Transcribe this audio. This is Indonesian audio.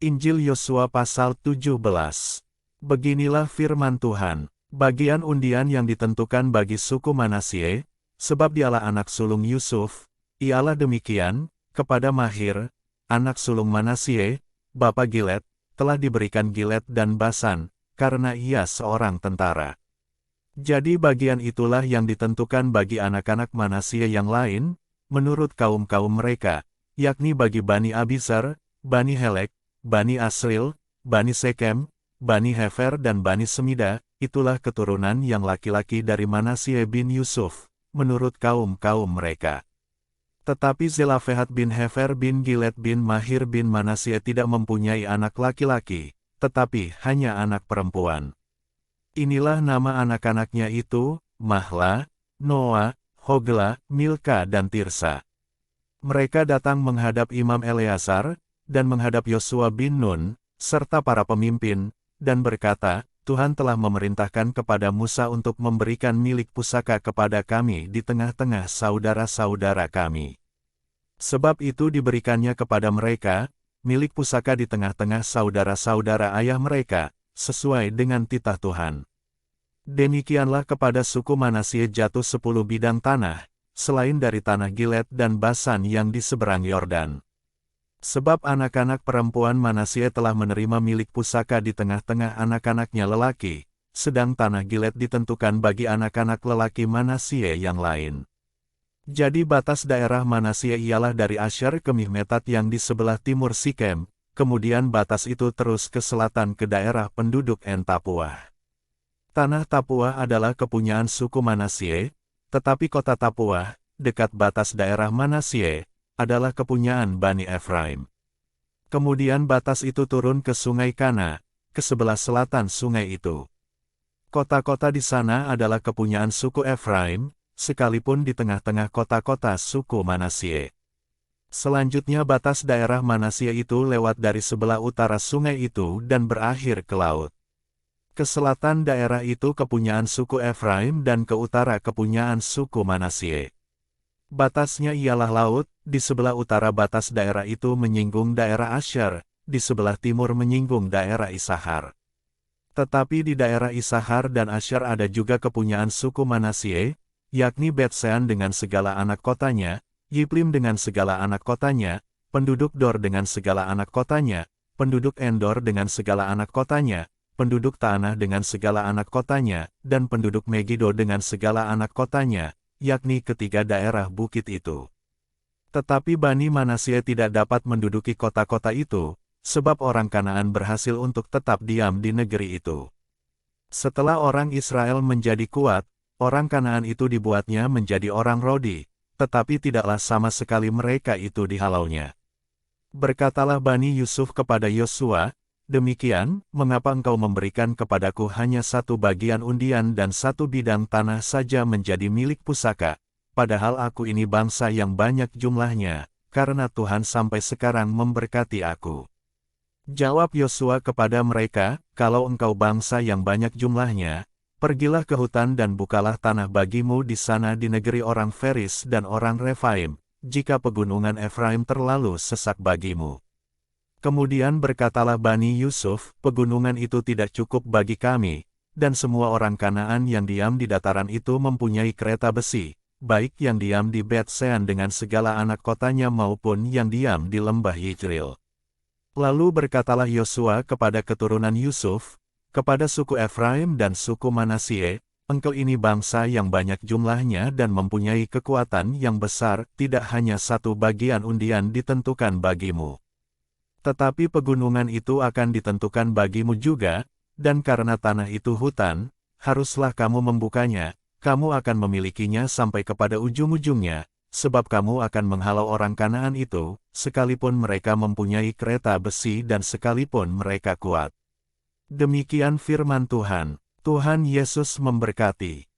Injil Yosua pasal 17. Beginilah firman Tuhan, bagian undian yang ditentukan bagi suku Manasye, sebab dialah anak sulung Yusuf, ialah demikian, kepada Mahir, anak sulung Manasye, bapa Gilead, telah diberikan Gilead dan Basan, karena ia seorang tentara. Jadi bagian itulah yang ditentukan bagi anak-anak Manasye yang lain, menurut kaum-kaum mereka, yakni bagi Bani Abizar, Bani Helek, Bani Asril, Bani Sekem, Bani Hefer dan Bani Semida, itulah keturunan yang laki-laki dari Manasye bin Yusuf, menurut kaum-kaum mereka. Tetapi Zelafehat bin Hefer bin Gilead bin Mahir bin Manasye tidak mempunyai anak laki-laki, tetapi hanya anak perempuan. Inilah nama anak-anaknya itu, Mahla, Noa, Hogla, Milka dan Tirsa. Mereka datang menghadap Imam Eleazar, dan menghadap Yosua bin Nun, serta para pemimpin, dan berkata, Tuhan telah memerintahkan kepada Musa untuk memberikan milik pusaka kepada kami di tengah-tengah saudara-saudara kami. Sebab itu diberikannya kepada mereka, milik pusaka di tengah-tengah saudara-saudara ayah mereka, sesuai dengan titah Tuhan. Demikianlah kepada suku Manasye jatuh 10 bidang tanah, selain dari tanah Gilead dan Basan yang di seberang Yordan. Sebab anak-anak perempuan Manasye telah menerima milik pusaka di tengah-tengah anak-anaknya lelaki, sedang tanah Gilead ditentukan bagi anak-anak lelaki Manasye yang lain. Jadi batas daerah Manasye ialah dari Asher ke Mihmetat yang di sebelah timur Sikem, kemudian batas itu terus ke selatan ke daerah penduduk En Tapuah. Tanah Tapuah adalah kepunyaan suku Manasye, tetapi kota Tapuah, dekat batas daerah Manasye, adalah kepunyaan Bani Efraim. Kemudian batas itu turun ke Sungai Kana, ke sebelah selatan sungai itu. Kota-kota di sana adalah kepunyaan suku Efraim, sekalipun di tengah-tengah kota-kota suku Manasye. Selanjutnya batas daerah Manasye itu lewat dari sebelah utara sungai itu dan berakhir ke laut. Ke selatan daerah itu kepunyaan suku Efraim dan ke utara kepunyaan suku Manasye. Batasnya ialah laut, di sebelah utara batas daerah itu menyinggung daerah Asher, di sebelah timur menyinggung daerah Isahar. Tetapi di daerah Isahar dan Asher ada juga kepunyaan suku Manasye, yakni Bet-Sean dengan segala anak kotanya, Yiplim dengan segala anak kotanya, penduduk Dor dengan segala anak kotanya, penduduk Endor dengan segala anak kotanya, penduduk Tanah dengan segala anak kotanya, dan penduduk Megido dengan segala anak kotanya, yakni ketiga daerah bukit itu. Tetapi Bani Manasye tidak dapat menduduki kota-kota itu, sebab orang Kanaan berhasil untuk tetap diam di negeri itu. Setelah orang Israel menjadi kuat, orang Kanaan itu dibuatnya menjadi orang Rodi, tetapi tidaklah sama sekali mereka itu dihalaunya. Berkatalah Bani Yusuf kepada Yosua, demikian, mengapa engkau memberikan kepadaku hanya satu bagian undian dan satu bidang tanah saja menjadi milik pusaka, padahal aku ini bangsa yang banyak jumlahnya, karena Tuhan sampai sekarang memberkati aku. Jawab Yosua kepada mereka, kalau engkau bangsa yang banyak jumlahnya, pergilah ke hutan dan bukalah tanah bagimu di sana di negeri orang Feris dan orang Refaim, jika pegunungan Efraim terlalu sesak bagimu. Kemudian berkatalah Bani Yusuf, pegunungan itu tidak cukup bagi kami, dan semua orang Kanaan yang diam di dataran itu mempunyai kereta besi, baik yang diam di Bet-Sean dengan segala anak kotanya maupun yang diam di lembah Yijril. Lalu berkatalah Yosua kepada keturunan Yusuf, kepada suku Efraim dan suku Manasye, engkau ini bangsa yang banyak jumlahnya dan mempunyai kekuatan yang besar, tidak hanya satu bagian undian ditentukan bagimu. Tetapi pegunungan itu akan ditentukan bagimu juga, dan karena tanah itu hutan, haruslah kamu membukanya, kamu akan memilikinya sampai kepada ujung-ujungnya, sebab kamu akan menghalau orang Kanaan itu, sekalipun mereka mempunyai kereta besi dan sekalipun mereka kuat. Demikian firman Tuhan. Tuhan Yesus memberkati.